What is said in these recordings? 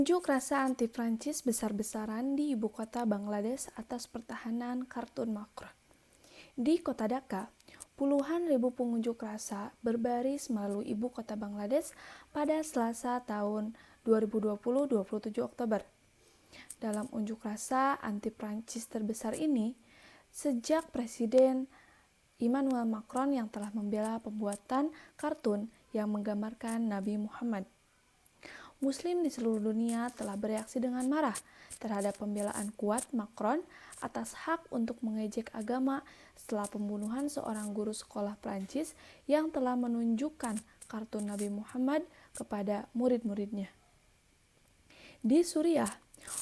Unjuk rasa anti-Prancis besar-besaran di ibu kota Bangladesh atas pertahanan kartun Macron. Di kota Dhaka, puluhan ribu pengunjuk rasa berbaris melalui ibu kota Bangladesh pada Selasa tahun 2020-27 Oktober. Dalam unjuk rasa anti-Prancis terbesar ini, sejak Presiden Emmanuel Macron yang telah membela pembuatan kartun yang menggambarkan Nabi Muhammad. Muslim di seluruh dunia telah bereaksi dengan marah terhadap pembelaan kuat Macron atas hak untuk mengejek agama setelah pembunuhan seorang guru sekolah Prancis yang telah menunjukkan kartun Nabi Muhammad kepada murid-muridnya. Di Suriah,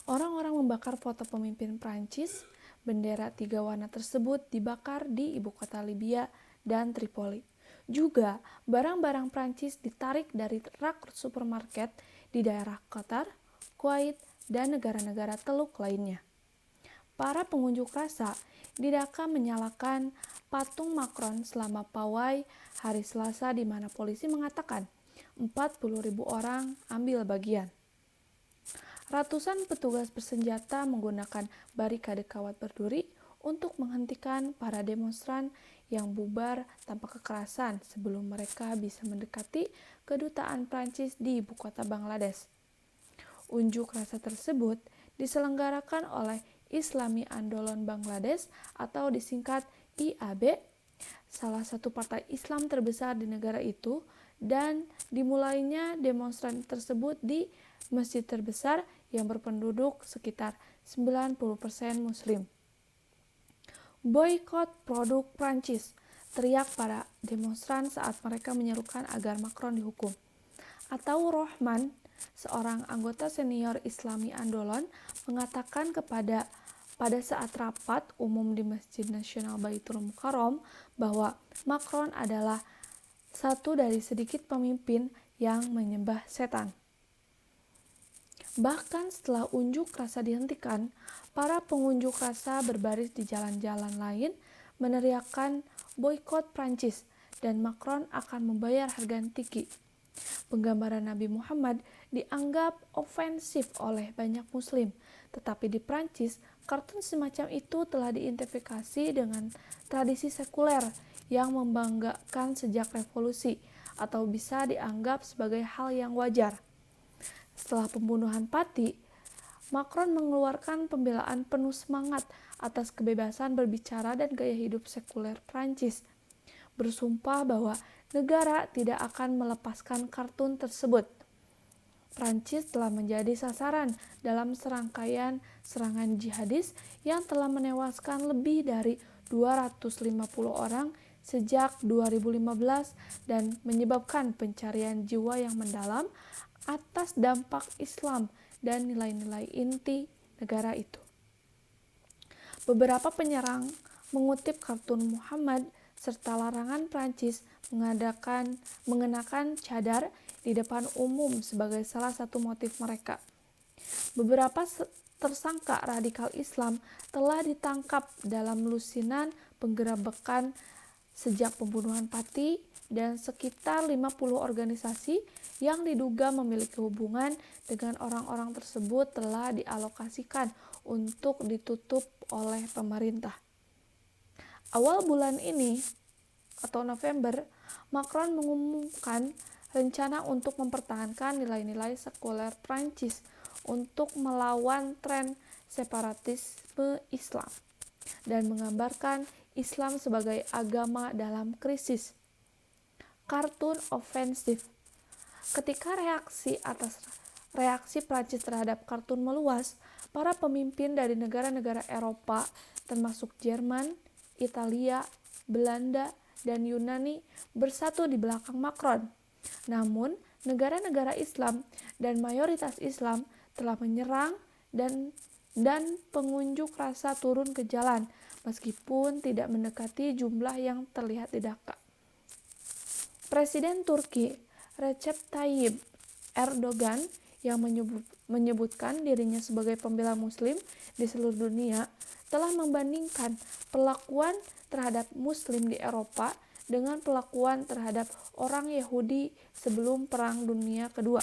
orang-orang membakar foto pemimpin Prancis. Bendera 3 warna tersebut dibakar di ibu kota Libya dan Tripoli. Juga, barang-barang Prancis ditarik dari rak supermarket di daerah Qatar, Kuwait, dan negara-negara Teluk lainnya. Para pengunjuk rasa di Dhaka menyalakan patung Macron selama pawai hari Selasa di mana polisi mengatakan 40.000 orang ambil bagian. Ratusan petugas bersenjata menggunakan barikade kawat berduri untuk menghentikan para demonstran yang bubar tanpa kekerasan sebelum mereka bisa mendekati kedutaan Prancis di ibu kota Bangladesh. Unjuk rasa tersebut diselenggarakan oleh Islami Andolon Bangladesh atau disingkat IAB, salah satu partai Islam terbesar di negara itu, dan dimulainya demonstran tersebut di masjid terbesar yang berpenduduk sekitar 90% Muslim. Boikot produk Prancis, teriak para demonstran saat mereka menyerukan agar Macron dihukum. Ataur Rahman, seorang anggota senior Islami Andolon, mengatakan pada saat rapat umum di Masjid Nasional Baitul Mukarram bahwa Macron adalah satu dari sedikit pemimpin yang menyembah setan. Bahkan setelah unjuk rasa dihentikan, para pengunjuk rasa berbaris di jalan-jalan lain meneriakkan boikot Prancis dan Macron akan membayar harga tinggi. Penggambaran Nabi Muhammad dianggap ofensif oleh banyak Muslim, tetapi di Prancis, kartun semacam itu telah diidentifikasi dengan tradisi sekuler yang membanggakan sejak revolusi atau bisa dianggap sebagai hal yang wajar. Setelah pembunuhan Paty, Macron mengeluarkan pembelaan penuh semangat atas kebebasan berbicara dan gaya hidup sekuler Prancis, bersumpah bahwa negara tidak akan melepaskan kartun tersebut. Prancis telah menjadi sasaran dalam serangkaian serangan jihadis yang telah menewaskan lebih dari 250 orang sejak 2015 dan menyebabkan pencarian jiwa yang mendalam atas dampak Islam dan nilai-nilai inti negara itu. Beberapa penyerang mengutip kartun Muhammad serta larangan Prancis mengenakan cadar di depan umum sebagai salah satu motif mereka. Beberapa tersangka radikal Islam telah ditangkap dalam lusinan penggerebekan sejak pembunuhan Paty dan sekitar 50 organisasi yang diduga memiliki hubungan dengan orang-orang tersebut telah dialokasikan untuk ditutup oleh pemerintah. Awal bulan ini atau November, Macron mengumumkan rencana untuk mempertahankan nilai-nilai sekuler Prancis untuk melawan tren separatisme Islam dan menggambarkan Islam sebagai agama dalam krisis. Kartun ofensif. Ketika reaksi Prancis terhadap kartun meluas, para pemimpin dari negara-negara Eropa termasuk Jerman, Italia, Belanda, dan Yunani bersatu di belakang Macron. Namun, negara-negara Islam dan mayoritas Islam telah menyerang dan pengunjuk rasa turun ke jalan meskipun tidak mendekati jumlah yang terlihat di Dhaka. Presiden Turki Recep Tayyip Erdogan yang menyebutkan dirinya sebagai pembela Muslim di seluruh dunia telah membandingkan perlakuan terhadap Muslim di Eropa dengan perlakuan terhadap orang Yahudi sebelum Perang Dunia Kedua,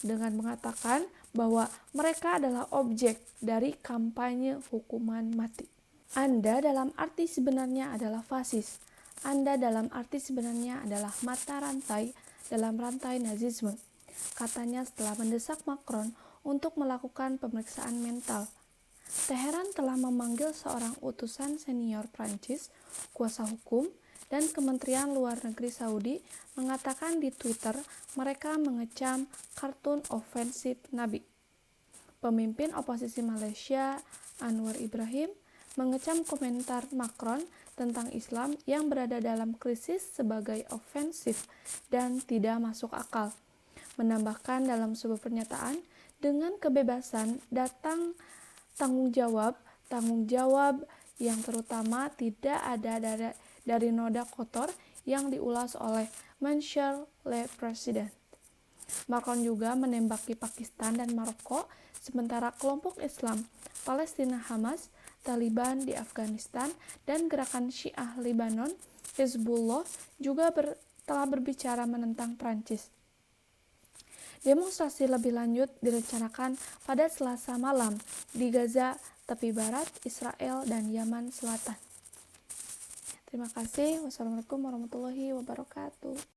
dengan mengatakan bahwa mereka adalah objek dari kampanye hukuman mati. Anda dalam arti sebenarnya adalah fasis. Anda dalam arti sebenarnya adalah mata rantai dalam rantai Nazisme, katanya setelah mendesak Macron untuk melakukan pemeriksaan mental. Teheran telah memanggil seorang utusan senior Prancis, kuasa hukum, dan Kementerian Luar Negeri Saudi mengatakan di Twitter mereka mengecam kartun ofensif Nabi. Pemimpin oposisi Malaysia, Anwar Ibrahim, mengecam komentar Macron tentang Islam yang berada dalam krisis sebagai ofensif dan tidak masuk akal. Menambahkan dalam sebuah pernyataan, dengan kebebasan datang tanggung jawab yang terutama tidak ada dari noda kotor yang diulas oleh Monsieur le Président. Macron juga menembaki Pakistan dan Maroko, sementara kelompok Islam Palestina Hamas, Taliban di Afghanistan, dan gerakan Syiah Lebanon, Hezbollah, juga telah berbicara menentang Prancis. Demonstrasi lebih lanjut direncanakan pada Selasa malam di Gaza, tepi barat, Israel, dan Yaman Selatan. Terima kasih. Wassalamualaikum warahmatullahi wabarakatuh.